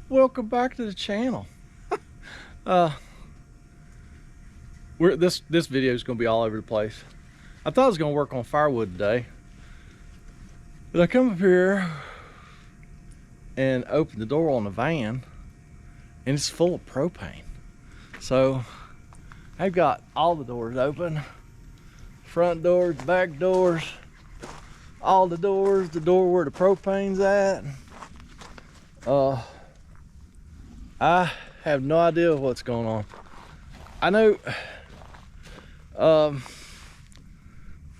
Welcome back to the channel. This video is going to be all over the place. I thought I was going to work on firewood today, but I come up here and open the door on the van, and it's full of propane. So I've got all the doors open, front doors, back doors, all the doors, the door where the propane's at. I have no idea what's going on. I know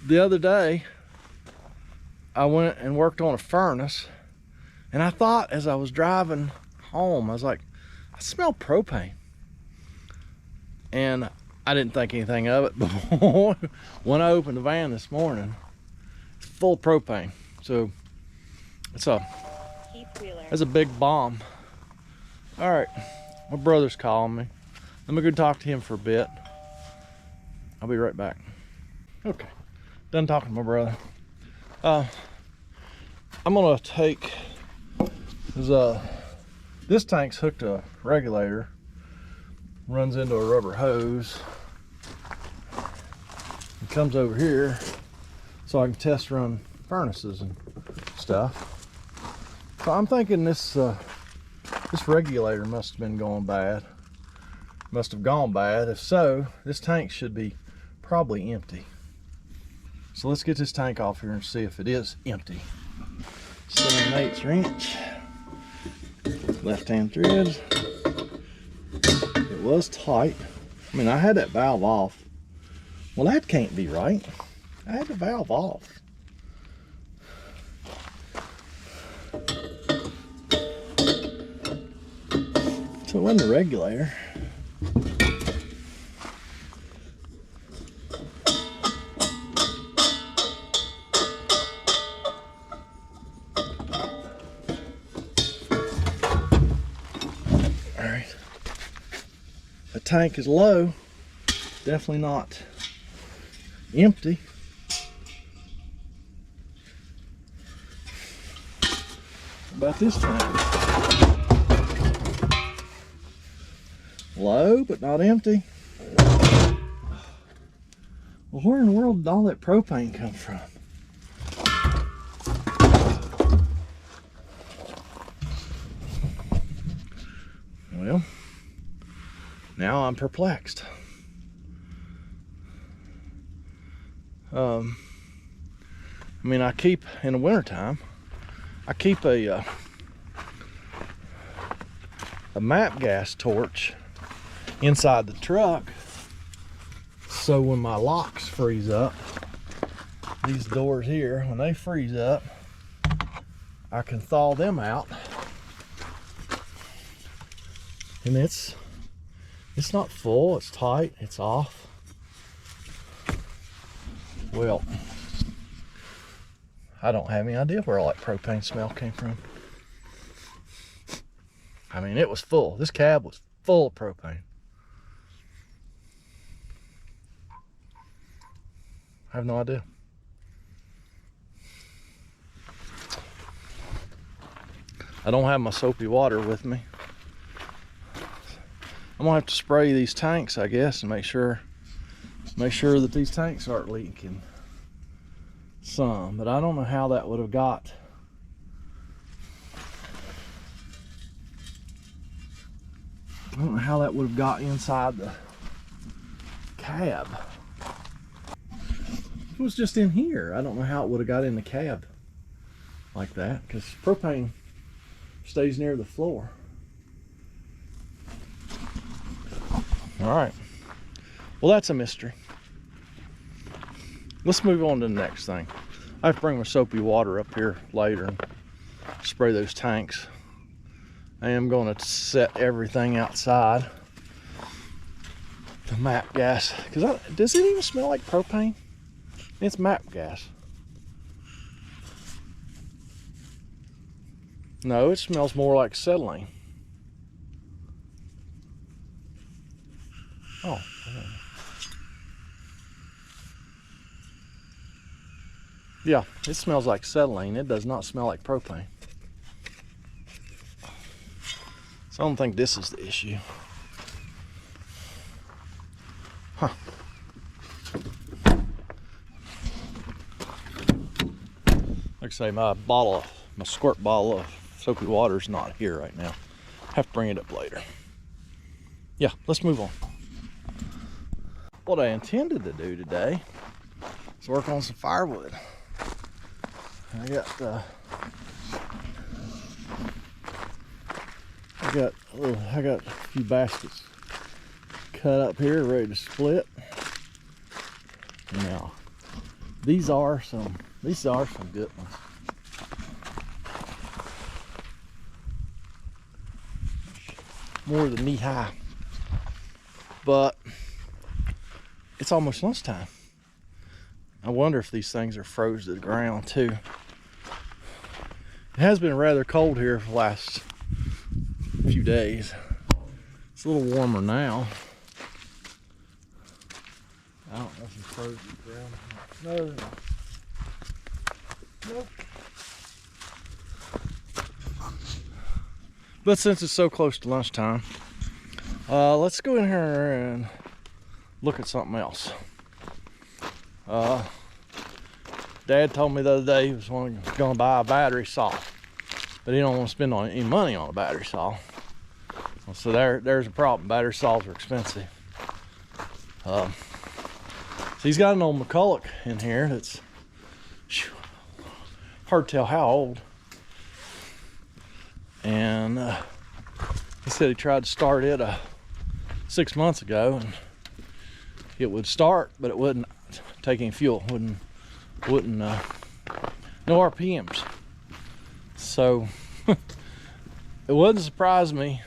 the other day I went and worked on a furnace, and I thought as I was driving home, I was like, I smell propane. And I didn't think anything of it, but when I opened the van this morning, it's full of propane. So that's a big bomb. All right, my brother's calling me. Let me go talk to him for a bit. I'll be right back. Okay, done talking to my brother. I'm gonna take this tank's hooked to a regulator, runs into a rubber hose, and comes over here so I can test run furnaces and stuff. So I'm thinking this regulator must have been going bad. Must have gone bad. If so, this tank should be probably empty. So let's get this tank off here and see if it is empty. 7/8 wrench, left-hand threads. It was tight. I mean, I had that valve off. Well, that can't be right. I had the valve off. So it wasn't the regulator. All right. The tank is low. Definitely not empty. About this tank. Low, but not empty. Well, where in the world did all that propane come from? Well, now I'm perplexed. I mean, I keep, in the wintertime, I keep a map gas torch inside the truck, so when my locks freeze up, these doors here, when they freeze up, I can thaw them out. And it's not full, it's tight, it's off. Well, I don't have any idea where all that propane smell came from. I mean, it was full. This cab was full of propane. I have no idea. I don't have my soapy water with me. I'm gonna have to spray these tanks, I guess, and make sure that these tanks aren't leaking some. But I don't know how that would have got. I don't know how that would have got inside the cab. It was just in here. I don't know how it would have got in the cab like that, because propane stays near the floor. All right, well, that's a mystery. Let's move on to the next thing. I have to bring my soapy water up here later and spray those tanks. I am going to set everything outside. The map gas, because does it even smell like propane? It's map gas. No, it smells more like acetylene. Oh. Yeah, it smells like acetylene. It does not smell like propane. So I don't think this is the issue. Huh. Like I say, my squirt bottle of soapy water is not here right now. Have to bring it up later. Yeah, let's move on. What I intended to do today is work on some firewood. I got a few baskets cut up here, ready to split. Now, these are some good ones. More than knee high, but it's almost lunchtime. I wonder if these things are froze to the ground too. It has been rather cold here for the last few days. It's a little warmer now. I don't know if it's frozen to the ground. No, they're not. Nope. But since it's so close to lunchtime, let's go in here and look at something else. Dad told me the other day he was going to buy a battery saw, but he don't want to spend any money on a battery saw. So there's a problem. Battery saws are expensive. So he's got an old McCulloch in here that's hard to tell how old. And he said he tried to start it 6 months ago, and it would start, but it wouldn't take any fuel. Wouldn't no RPMs. So it wouldn't surprise me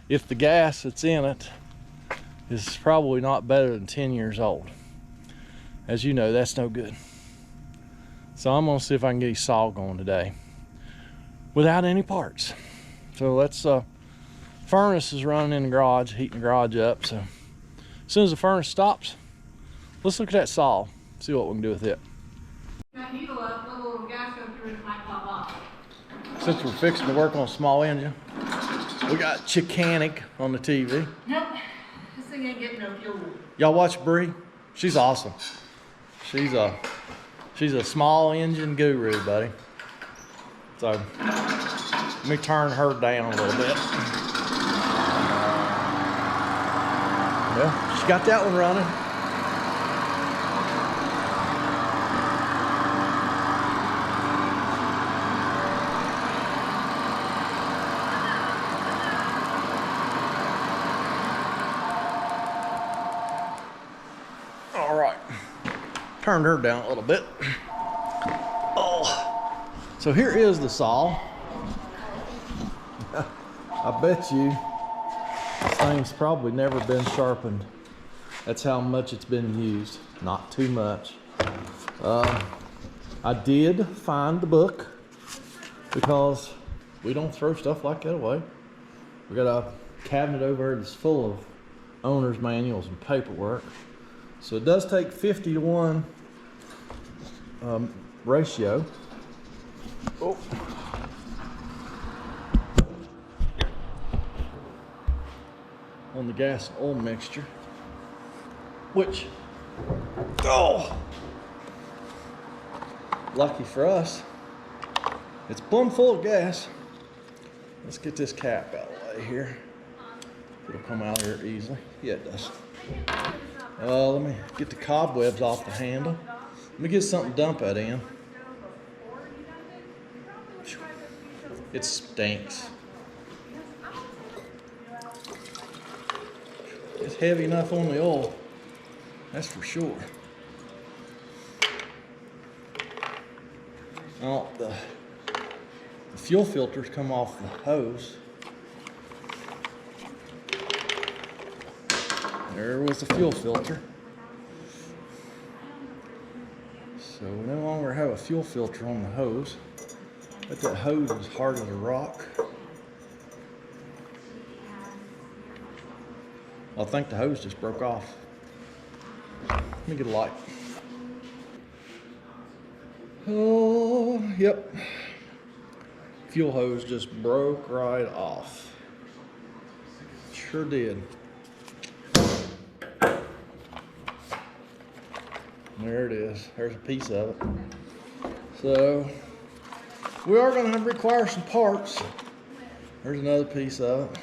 if the gas that's in it is probably not better than 10 years old. As you know, that's no good. So I'm gonna see if I can get his saw going today without any parts. So let's furnace is running in the garage, heating the garage up. So as soon as the furnace stops, let's look at that saw, see what we can do with it. That needle up, let a little gas go through it, it might pop off. Since we're fixing to work on a small engine, we got Chicanic on the TV. Nope, this thing ain't getting no fuel. Y'all watch Bree? She's awesome. She's a small engine guru, buddy. So let me turn her down a little bit. Well, she got that one running. All right, turned her down a little bit. Oh, so here is the saw. I bet you this thing's probably never been sharpened. That's how much it's been used. Not too much. I did find the book because we don't throw stuff like that away. We got a cabinet over here that's full of owner's manuals and paperwork. So it does take 50-to-1 ratio. Oh. On the gas and oil mixture, which, oh, lucky for us, it's plumb full of gas. Let's get this cap out of the way here. It'll come out here easily. Yeah, it does. Let me get the cobwebs off the handle. Let me get something to dump that in. It stinks. It's heavy enough on the oil, that's for sure. Oh, the fuel filters come off the hose. There was the fuel filter. So we no longer have a fuel filter on the hose, but that hose is hard as a rock. I think the hose just broke off. Let me get a light. Oh, yep. Fuel hose just broke right off. Sure did. There it is. There's a piece of it. So we are going to require some parts. There's another piece of it.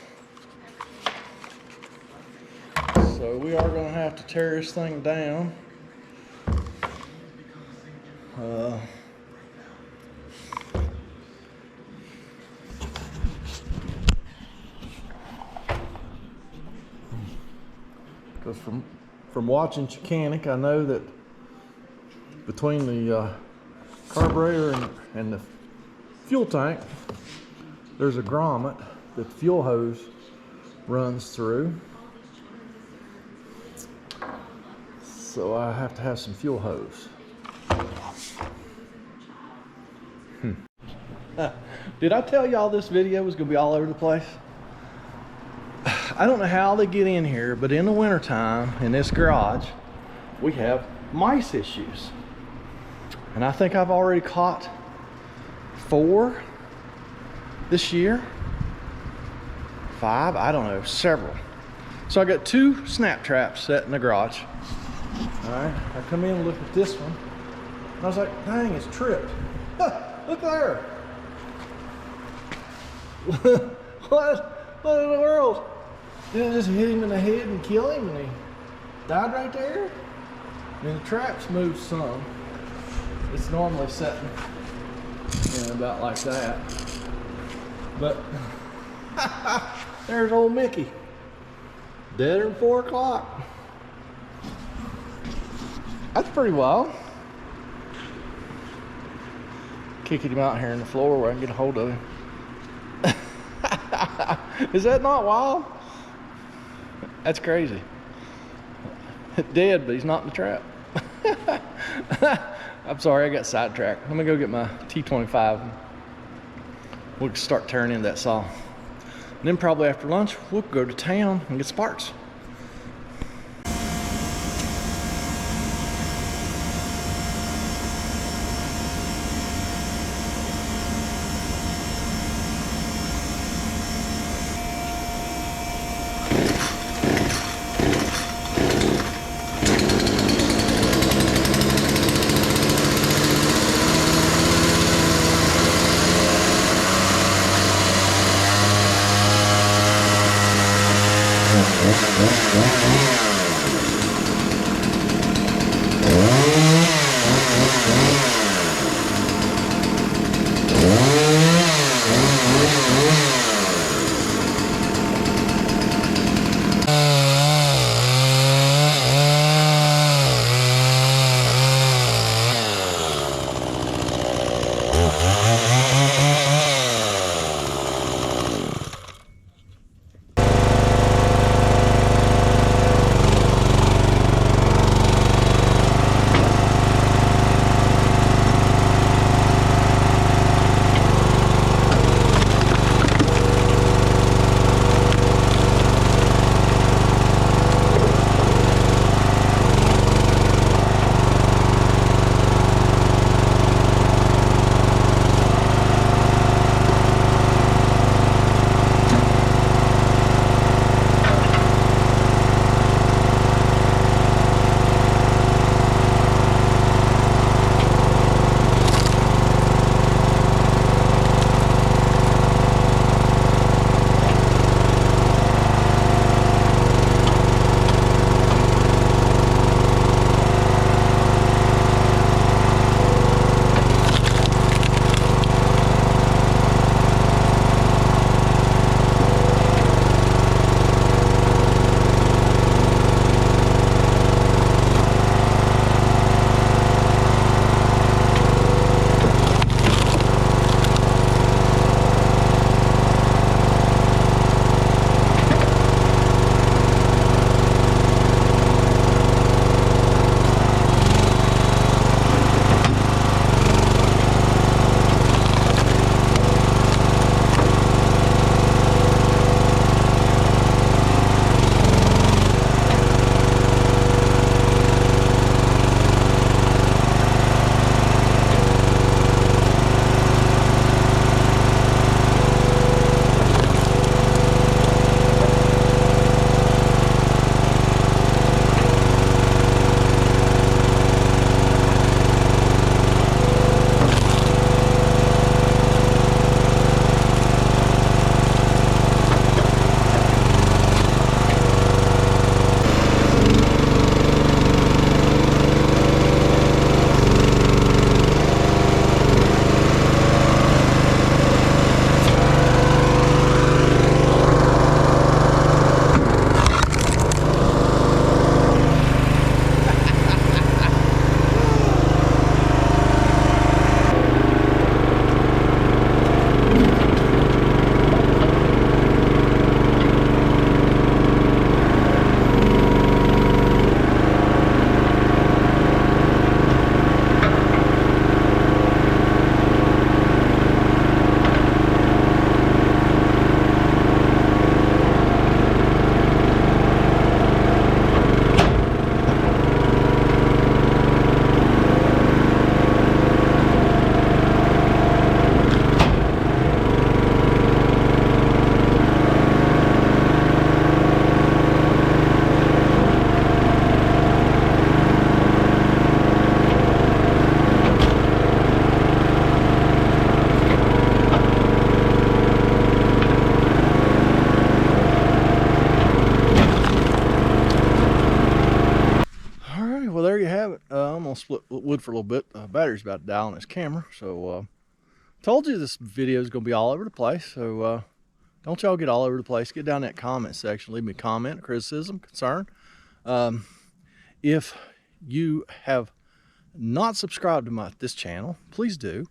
So we are going to have to tear this thing down. Because from watching Mechanic, I know that between the carburetor and the fuel tank, there's a grommet that the fuel hose runs through. So I have to have some fuel hose. Did I tell y'all this video was gonna be all over the place? I don't know how they get in here, but in the wintertime in this garage, we have mice issues. And I think I've already caught 4 this year. 5, I don't know, several. So I got 2 snap traps set in the garage. All right, I come in and look at this one. And I was like, dang, it's tripped. Look there. What in the world? Did it just hit him in the head and kill him and he died right there? And the traps moved some. It's normally setting about like that. But there's old Mickey. Deader than 4 o'clock. That's pretty wild. Kicking him out here on the floor where I can get a hold of him. Is that not wild? That's crazy. Dead, but he's not in the trap. I'm sorry, I got sidetracked. Let me go get my T25. We'll start tearing into that saw. And then probably after lunch, we'll go to town and get some parts. gonna split wood for a little bit. Battery's about to die on this camera, so told you this video is gonna be all over the place. So don't y'all get all over the place. Get down in that comment section, leave me a comment, criticism, concern. If you have not subscribed to this channel, please do.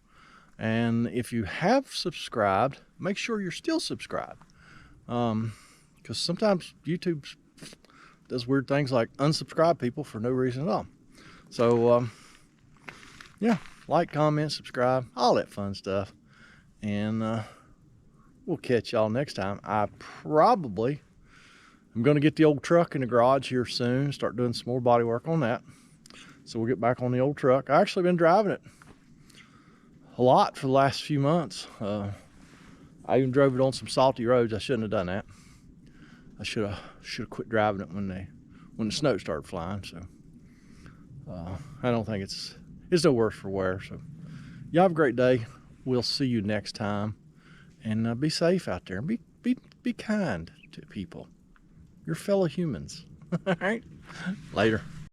And if you have subscribed, make sure you're still subscribed. Because sometimes YouTube does weird things like unsubscribe people for no reason at all. So yeah, like, comment, subscribe, all that fun stuff. And we'll catch y'all next time. I'm going to get the old truck in the garage here soon, start doing some more body work on that. So we'll get back on the old truck. I actually been driving it a lot for the last few months. I even drove it on some salty roads. I shouldn't have done that. I should have quit driving it when the snow started flying. So I don't think it's no worse for wear. So y'all have a great day. We'll see you next time, and be safe out there. Be kind to people, your fellow humans. All right, later.